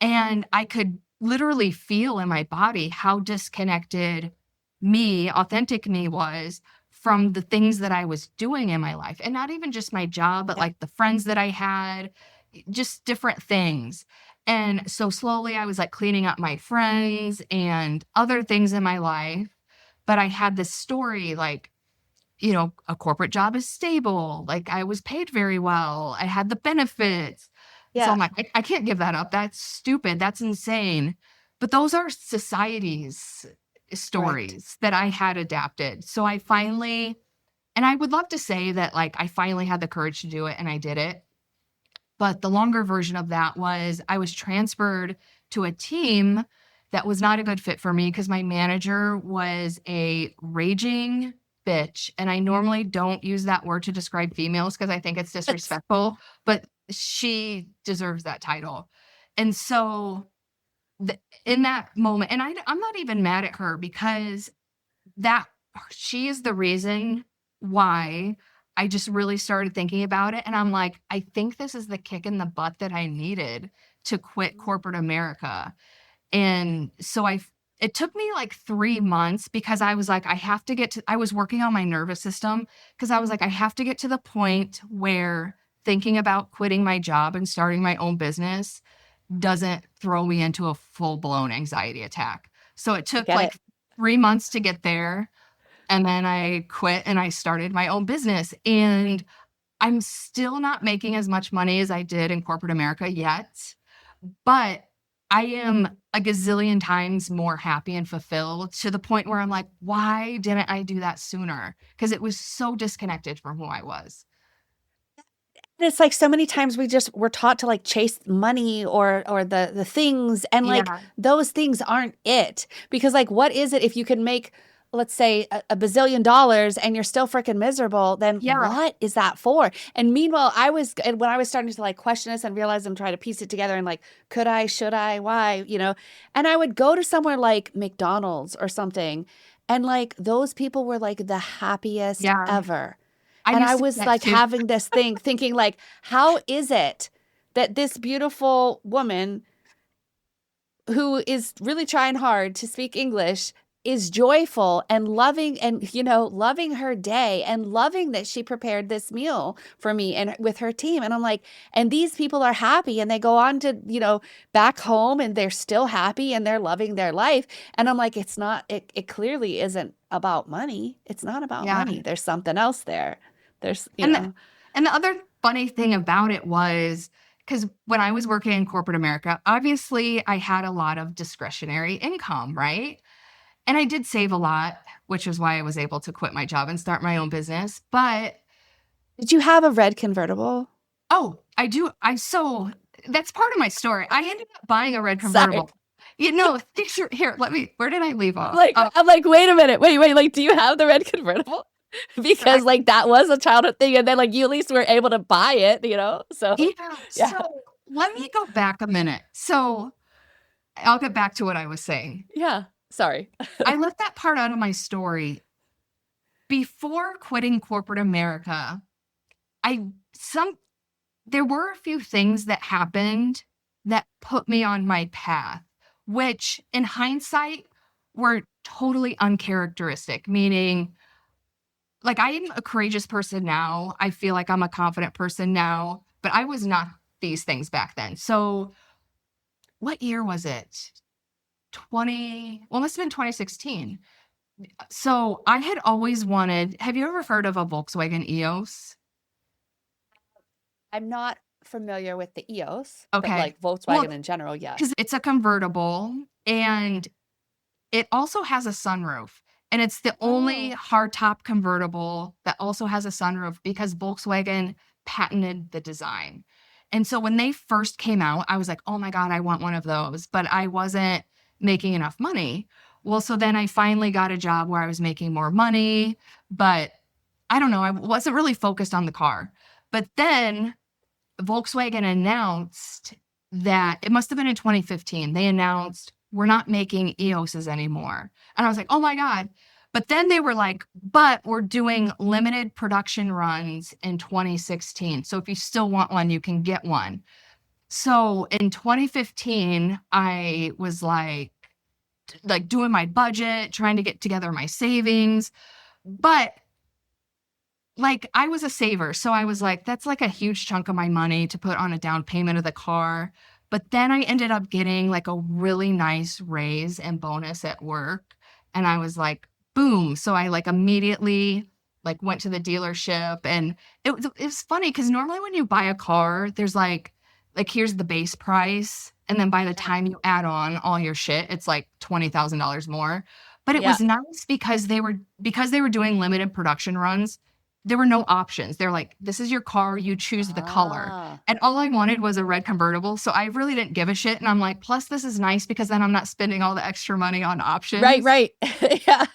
and I could literally feel in my body how disconnected me, authentic me was from the things that I was doing in my life. And not even just my job, but Yeah. like the friends that I had, just different things. And so slowly I was like cleaning up my friends and other things in my life. But I had this story like, a corporate job is stable. Like I was paid very well. I had the benefits. So Yeah. I'm like, I can't give that up. That's stupid. That's insane. But those are society's Right. stories that I had adapted. So I finally, and I would love to say that like I finally had the courage to do it and I did it. But the longer version of that was I was transferred to a team that was not a good fit for me because my manager was a raging bitch. And I normally don't use that word to describe females because I think it's disrespectful, but she deserves that title. And so in that moment, and I'm not even mad at her because that she is the reason why I just really started thinking about it. And I'm like, I think this is the kick in the butt that I needed to quit corporate America. And so it took me like 3 months because I was like, I was working on my nervous system because I was like, I have to get to the point where thinking about quitting my job and starting my own business doesn't throw me into a full blown anxiety attack. So it I took get like it. 3 months to get there. And then I quit and I started my own business. And I'm still not making as much money as I did in corporate America yet, but I am a gazillion times more happy and fulfilled to the point where I'm like, why didn't I do that sooner? Because it was so disconnected from who I was. And it's like so many times we're taught to like chase money or the things and like Yeah. those things aren't it. Because like what is it if you can make let's say a bazillion dollars and you're still freaking miserable, then what is that for? And meanwhile, when I was starting to like question this and realize I'm trying to piece it together and like, could I, should I, why, and I would go to somewhere like McDonald's or something. And like those people were like the happiest ever. And I was like having this thing thinking like, how is it that this beautiful woman who is really trying hard to speak English is joyful and loving and, loving her day and loving that she prepared this meal for me and with her team. And I'm like, and these people are happy and they go on to, back home and they're still happy and they're loving their life. And I'm like, it clearly isn't about money. It's not about money. There's something else there. There's, and the other funny thing about it was, because when I was working in corporate America, obviously I had a lot of discretionary income, right? And I did save a lot, which is why I was able to quit my job and start my own business. But did you have a red convertible? Oh, I do. So that's part of my story. I ended up buying a red convertible. Here, where did I leave off? I'm like, wait a minute. Wait. Like, do you have the red convertible? Because that was a childhood thing. And then like you at least were able to buy it, So So let me go back a minute. So I'll get back to what I was saying. Yeah. Sorry. I left that part out of my story. Before quitting corporate America, there were a few things that happened that put me on my path, which in hindsight were totally uncharacteristic, meaning like I'm a courageous person now. I feel like I'm a confident person now, but I was not these things back then. So what year was it? It must have been 2016. So I had always wanted, have you ever heard of a Volkswagen EOS? I'm not familiar with the EOS, okay. But like Volkswagen in general, yeah. Because it's a convertible and it also has a sunroof. And it's the only hardtop convertible that also has a sunroof because Volkswagen patented the design. And so when they first came out, I was like, oh my God, I want one of those. But I wasn't making enough money. Well, so then I finally got a job where I was making more money, but I don't know, I wasn't really focused on the car. But then Volkswagen announced that, it must have been in 2015, they announced, we're not making EOSs anymore. And I was like, oh my God. But then they were like, but we're doing limited production runs in 2016. So if you still want one, you can get one. So in 2015, I was like doing my budget, trying to get together my savings. But like I was a saver. So I was like, that's like a huge chunk of my money to put on a down payment of the car. But then I ended up getting like a really nice raise and bonus at work. And I was like, boom. So I like immediately like went to the dealership, and it was funny because normally when you buy a car, there's like here's the base price. And then by the time you add on all your shit, it's like $20,000 more. But it was nice because they were doing limited production runs. There were no options. They're like, this is your car. You choose the color. And all I wanted was a red convertible. So I really didn't give a shit. And I'm like, plus this is nice because then I'm not spending all the extra money on options. Right. Yeah.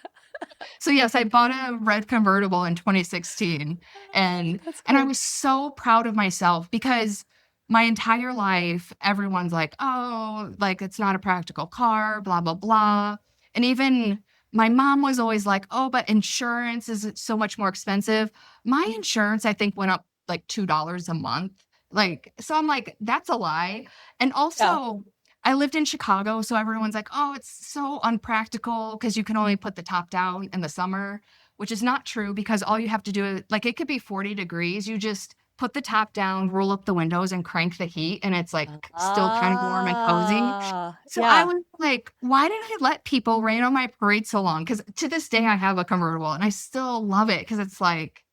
So yes, I bought a red convertible in 2016. And I was so proud of myself because my entire life, everyone's like, oh, like it's not a practical car, blah, blah, blah. And even my mom was always like, oh, but insurance is so much more expensive. My insurance, I think, went up like $2 a month. Like, so I'm like, that's a lie. And also, I lived in Chicago. So everyone's like, oh, it's so unpractical because you can only put the top down in the summer, which is not true because all you have to do is like, it could be 40 degrees. You just put the top down, roll up the windows and crank the heat. And it's like still kind of warm and cozy. So I was like, why did I let people rain on my parade so long? Because to this day I have a convertible and I still love it because it's like.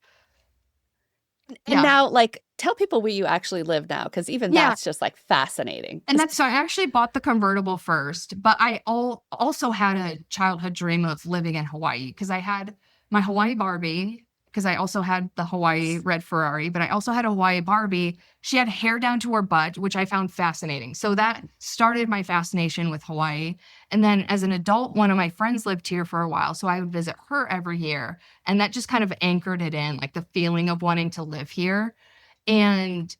And now like tell people where you actually live now. Because even that's just like fascinating. And so I actually bought the convertible first, but I also had a childhood dream of living in Hawaii because I had my Hawaii Barbie because I also had the Hawaii red Ferrari, but I also had a Hawaii Barbie. She had hair down to her butt, which I found fascinating. So that started my fascination with Hawaii. And then as an adult, one of my friends lived here for a while, so I would visit her every year. And that just kind of anchored it in, like the feeling of wanting to live here. And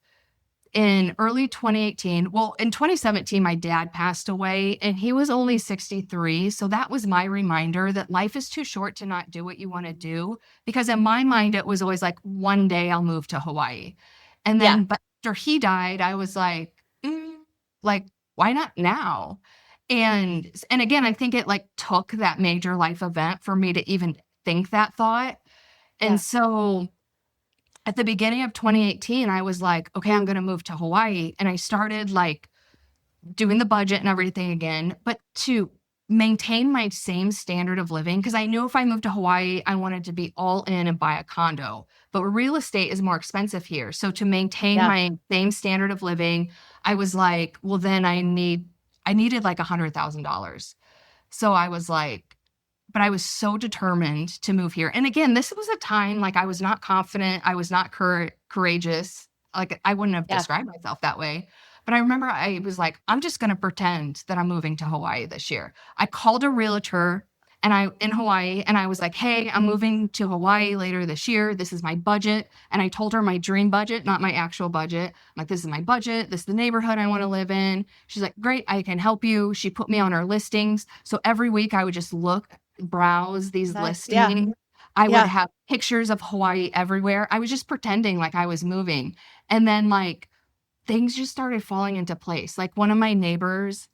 in early 2018, well, in 2017, my dad passed away and he was only 63. So that was my reminder that life is too short to not do what you want to do. Because in my mind, it was always like, one day I'll move to Hawaii. And then, Yeah. but after he died, I was like, like, why not now? And again, I think it like took that major life event for me to even think that thought. And Yeah. so at the beginning of 2018, I was like, okay, I'm going to move to Hawaii. And I started like doing the budget and everything again, but to maintain my same standard of living, because I knew if I moved to Hawaii, I wanted to be all in and buy a condo. But real estate is more expensive here. So to maintain Yeah. my same standard of living, I was like, well, then I needed like $100,000. So I was like, but I was so determined to move here. And again, this was a time like I was not confident. I was not courageous. Like I wouldn't have Yeah. described myself that way. But I remember I was like, I'm just going to pretend that I'm moving to Hawaii this year. I called a realtor in Hawaii and I was like, hey, I'm moving to Hawaii later this year. This is my budget. And I told her my dream budget, not my actual budget. I'm like, this is my budget. This is the neighborhood I want to live in. She's like, great, I can help you. She put me on her listings. So every week I would just browse these Nice. Yeah. listings. I would Yeah. have pictures of Hawaii everywhere. I was just pretending like I was moving. And then like things just started falling into place. Like one of my neighbors,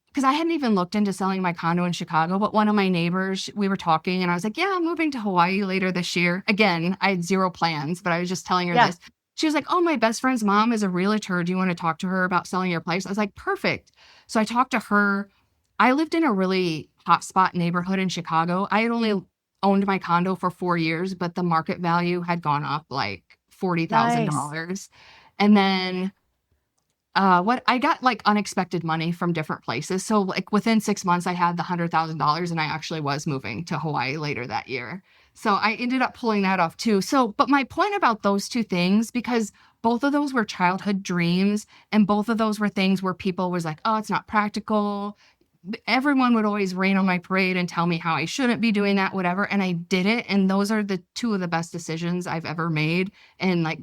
because I hadn't even looked into selling my condo in Chicago, but one of my neighbors, we were talking and I was like, yeah, I'm moving to Hawaii later this year. Again, I had zero plans, but I was just telling her Yeah. this. She was like, oh, my best friend's mom is a realtor. Do you want to talk to her about selling your place? I was like, perfect. So I talked to her. I lived in a really hotspot neighborhood in Chicago. I had only owned my condo for 4 years, but the market value had gone up like $40,000. And then what I got like unexpected money from different places. So like within 6 months, I had the $100,000 and I actually was moving to Hawaii later that year. So I ended up pulling that off too. So, but my point about those two things, because both of those were childhood dreams and both of those were things where people was like, oh, it's not practical. Everyone would always rain on my parade and tell me how I shouldn't be doing that, whatever. And I did it. And those are the two of the best decisions I've ever made. And like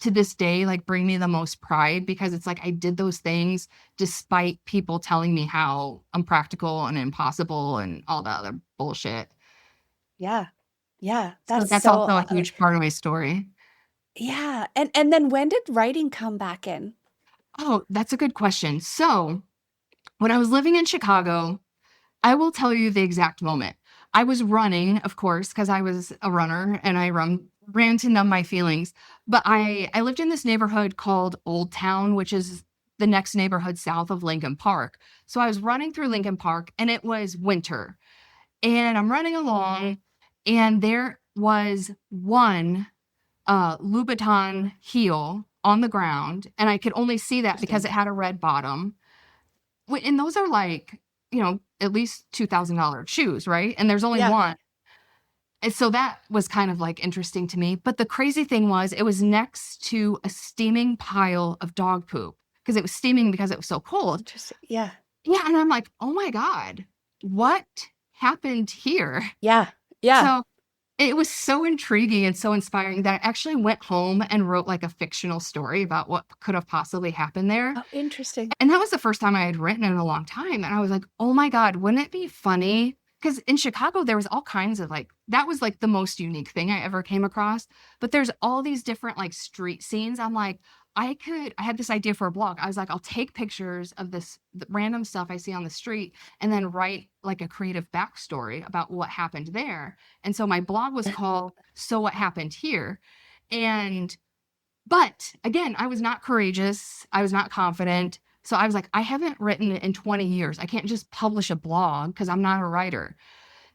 to this day, like bring me the most pride because it's like I did those things despite people telling me how unpractical and impossible and all that other bullshit. Yeah. Yeah. So That's that's so also a huge part of my story. yeah. And then when did writing come back in? Oh, that's a good question. So when I was living in Chicago, I will tell you the exact moment. I was running, of course, because I was a runner and I ran to numb my feelings. But I lived in this neighborhood called Old Town, which is the next neighborhood south of Lincoln Park. So I was running through Lincoln Park and it was winter. And I'm running along and there was one Louboutin heel on the ground. And I could only see that because it had a red bottom. And those are like, at least $2,000 shoes, right? And there's only one. And so that was kind of like interesting to me. But the crazy thing was it was next to a steaming pile of dog poop because it was steaming because it was so cold. Interesting. Yeah. Yeah. And I'm like, oh my God, what happened here? Yeah. Yeah. So it was so intriguing and so inspiring that I actually went home and wrote like a fictional story about what could have possibly happened there. Oh, interesting. And that was the first time I had written in a long time. And I was like, oh my God, wouldn't it be funny? Because in Chicago, there was all kinds of like, that was like the most unique thing I ever came across. But there's all these different like street scenes. I'm like, I had this idea for a blog. I was like, I'll take pictures of this random stuff I see on the street and then write like a creative backstory about what happened there. And so my blog was called So What Happened Here. But again, I was not courageous. I was not confident. So I was like, I haven't written in 20 years. I can't just publish a blog because I'm not a writer.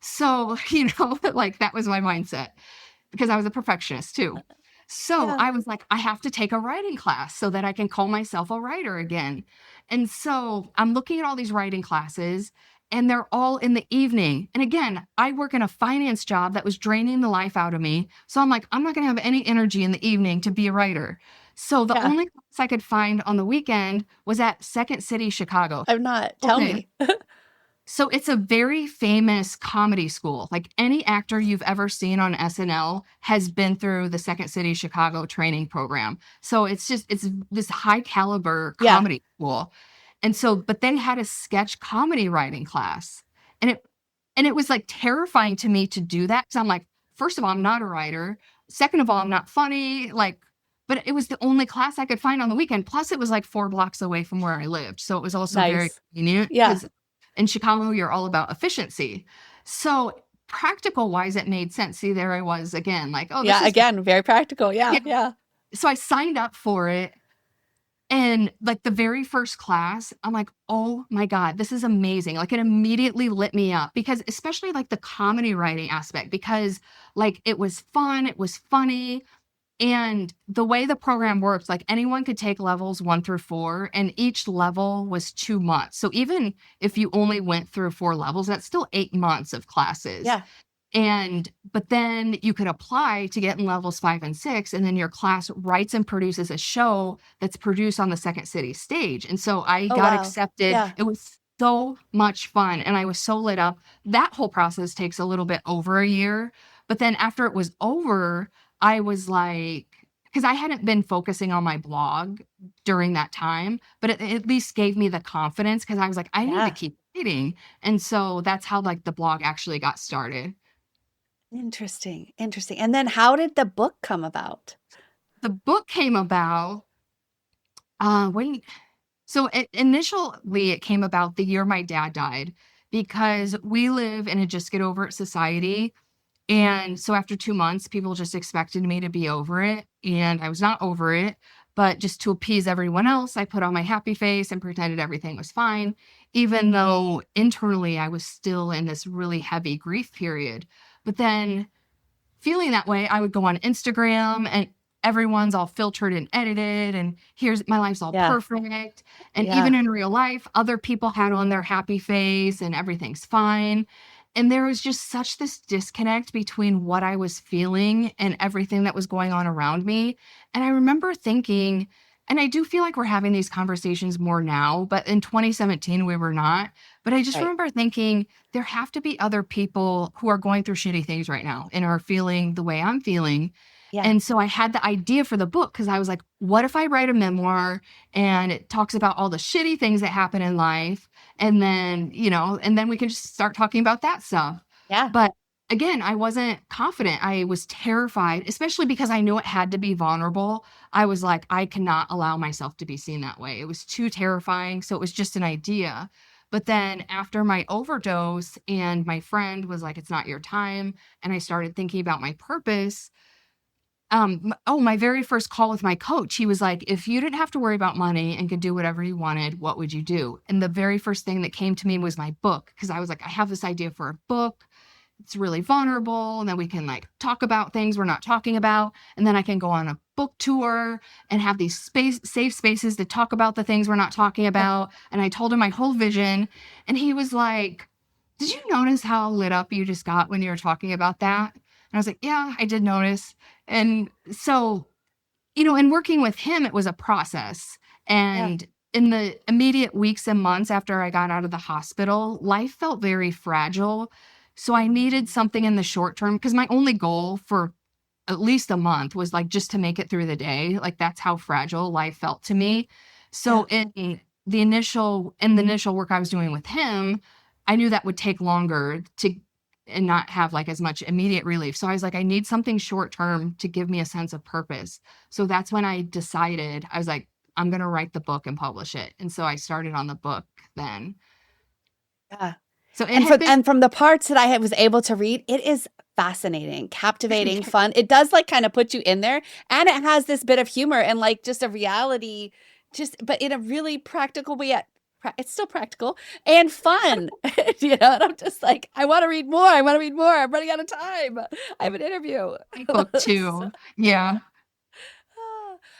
So, like that was my mindset because I was a perfectionist too. So I was like, I have to take a writing class so that I can call myself a writer again. And so I'm looking at all these writing classes and they're all in the evening. And again, I work in a finance job that was draining the life out of me. So I'm like, I'm not going to have any energy in the evening to be a writer. So the Yeah. only class I could find on the weekend was at Second City, Chicago. I'm not. Tell Okay. me. So it's a very famous comedy school. Like any actor you've ever seen on SNL has been through the Second City Chicago training program. So it's this high caliber Yeah. comedy school. And so, but they had a sketch comedy writing class. And it was like terrifying to me to do that. Cause I'm like, first of all, I'm not a writer. Second of all, I'm not funny. Like, but it was the only class I could find on the weekend. Plus it was like 4 blocks away from where I lived. So it was also very Nice. convenient. Yeah. Because in Chicago, you're all about efficiency. So practical wise, it made sense. See, there I was again, like, oh, this Yeah. is Again, very practical. Yeah. Yeah. Yeah. So I signed up for it. And like the very first class, I'm like, oh my God, this is amazing. Like it immediately lit me up because especially like the comedy writing aspect, because like it was fun, it was funny. And the way the program works, like anyone could take levels 1 through 4, and each level was 2 months. So even if you only went through 4 levels, that's still 8 months of classes. Yeah. But then you could apply to get in levels 5 and 6, and then your class writes and produces a show that's produced on the Second City stage. And so I Oh, got wow. accepted. Yeah. It was so much fun, and I was so lit up. That whole process takes a little bit over a year. But then after it was over, I was like, because I hadn't been focusing on my blog during that time, but it at least gave me the confidence because I was like, I need Yeah. to keep writing. And so that's how like the blog actually got started. Interesting. Interesting. And then how did the book come about? The book came about when initially it came about the year my dad died because we live in a just get over it society. And so after 2 months, people just expected me to be over it. And I was not over it. But just to appease everyone else, I put on my happy face and pretended everything was fine, even though internally I was still in this really heavy grief period. But then feeling that way, I would go on Instagram and everyone's all filtered and edited, and here's my life's all Yeah. perfect. And Yeah. even in real life, other people had on their happy face and everything's fine. And there was just such this disconnect between what I was feeling and everything that was going on around me. And I remember thinking, and I do feel like we're having these conversations more now, but in 2017, we were not. But I just Right. remember thinking there have to be other people who are going through shitty things right now and are feeling the way I'm feeling. Yeah. And so I had the idea for the book because I was like, what if I write a memoir and it talks about all the shitty things that happen in life? And then, and then we can just start talking about that stuff. Yeah. But again, I wasn't confident. I was terrified, especially because I knew it had to be vulnerable. I was like, I cannot allow myself to be seen that way. It was too terrifying. So it was just an idea. But then after my overdose and my friend was like, it's not your time. And I started thinking about my purpose. My very first call with my coach, he was like, if you didn't have to worry about money and could do whatever you wanted, what would you do? And the very first thing that came to me was my book. Cause I was like, I have this idea for a book. It's really vulnerable. And then we can like talk about things we're not talking about. And then I can go on a book tour and have these safe spaces to talk about the things we're not talking about. And I told him my whole vision. And he was like, did you notice how lit up you just got when you were talking about that? And I was like, yeah, I did notice. And so, in working with him, it was a process. And in the immediate weeks and months after I got out of the hospital, life felt very fragile. So I needed something in the short term because my only goal for at least a month was like just to make it through the day. Like that's how fragile life felt to me. So in the initial work I was doing with him, I knew that would take longer and not have like as much immediate relief. So I was like, I need something short term to give me a sense of purpose. So that's when I decided, I was like, I'm going to write the book and publish it. And so I started on the book then. Yeah. So and from the parts that I was able to read, it is fascinating, captivating, fun. It does like kind of put you in there, and it has this bit of humor and like just a reality, but in a really practical way. It's still practical and fun, And I'm just like, I want to read more. I'm running out of time. I have an interview. book too. Yeah.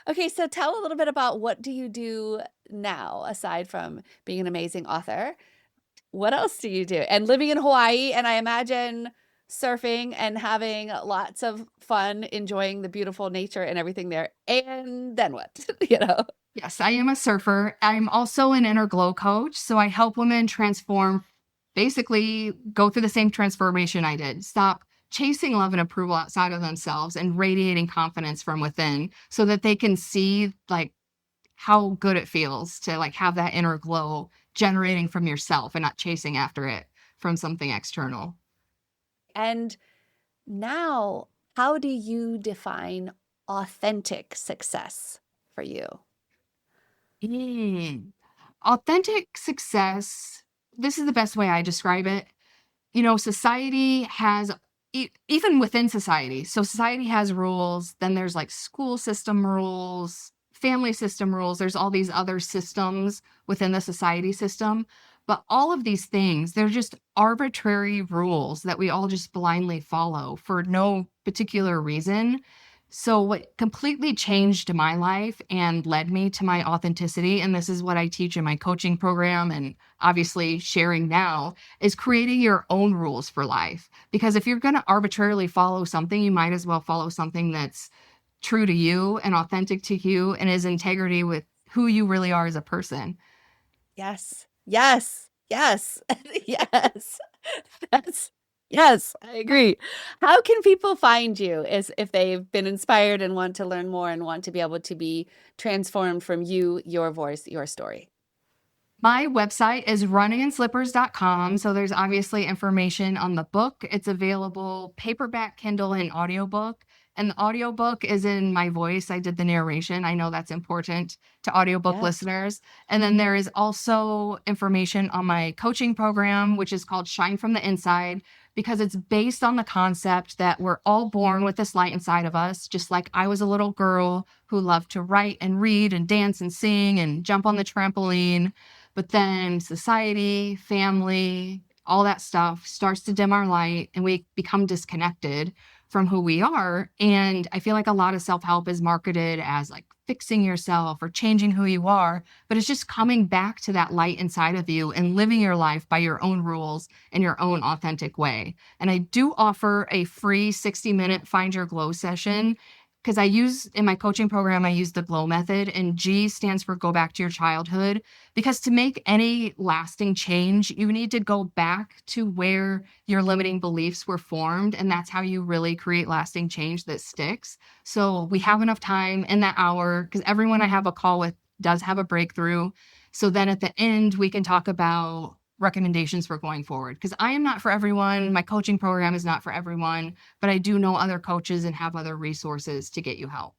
Okay, so tell a little bit about what do you do now aside from being an amazing author? What else do you do? And living in Hawaii, and I imagine surfing and having lots of fun, enjoying the beautiful nature and everything there. And then what? Yes, I am a surfer. I'm also an inner glow coach. So I help women transform, basically go through the same transformation I did. Stop chasing love and approval outside of themselves and radiating confidence from within so that they can see like how good it feels to like have that inner glow generating from yourself and not chasing after it from something external. And now, how do you define authentic success for you? Authentic success, this is the best way I describe it. Society has, even within society, so society has rules, then there's like school system rules, family system rules, there's all these other systems within the society system. But all of these things, they're just arbitrary rules that we all just blindly follow for no particular reason. So what completely changed my life and led me to my authenticity, and this is what I teach in my coaching program and obviously sharing now, is creating your own rules for life. Because if you're going to arbitrarily follow something, you might as well follow something that's true to you and authentic to you and is integrity with who you really are as a person. Yes. Yes. Yes. Yes. Yes, I agree. How can people find you if they've been inspired and want to learn more and want to be able to be transformed from you, your voice, your story? My website is runninginslippers.com. So there's obviously information on the book. It's available paperback, Kindle, and audiobook. And the audiobook is in my voice. I did the narration. I know that's important to audiobook Yes. listeners. And then there is also information on my coaching program, which is called Shine from the Inside, because it's based on the concept that we're all born with this light inside of us, just like I was a little girl who loved to write and read and dance and sing and jump on the trampoline. But then society, family, all that stuff starts to dim our light and we become disconnected from who we are. And I feel like a lot of self-help is marketed as like fixing yourself or changing who you are, but it's just coming back to that light inside of you and living your life by your own rules in your own authentic way. And I do offer a free 60-minute Find Your Glow session because in my coaching program, I use the GLOW method, and G stands for go back to your childhood. Because to make any lasting change, you need to go back to where your limiting beliefs were formed. And that's how you really create lasting change that sticks. So we have enough time in that hour because everyone I have a call with does have a breakthrough. So then at the end, we can talk about recommendations for going forward, because I am not for everyone. My coaching program is not for everyone, but I do know other coaches and have other resources to get you help.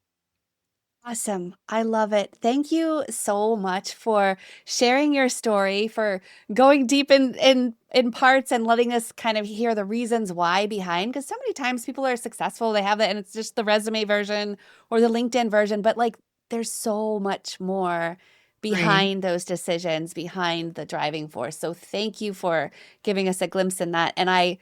Awesome. I love it. Thank you so much for sharing your story, for going deep in parts and letting us kind of hear the reasons why behind. Because so many times people are successful, they have it, and it's just the resume version or the LinkedIn version. But like, there's so much more behind those decisions, behind the driving force. So thank you for giving us a glimpse in that. And I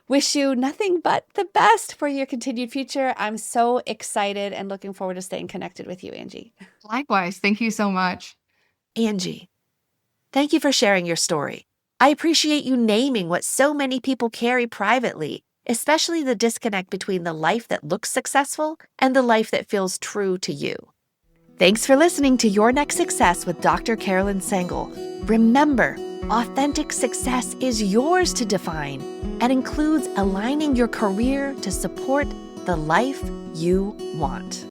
wish you nothing but the best for your continued future. I'm so excited and looking forward to staying connected with you, Angie. Likewise. Thank you so much. Angie, thank you for sharing your story. I appreciate you naming what so many people carry privately, especially the disconnect between the life that looks successful and the life that feels true to you. Thanks for listening to Your Next Success with Dr. Carolyn Sengel. Remember, authentic success is yours to define and includes aligning your career to support the life you want.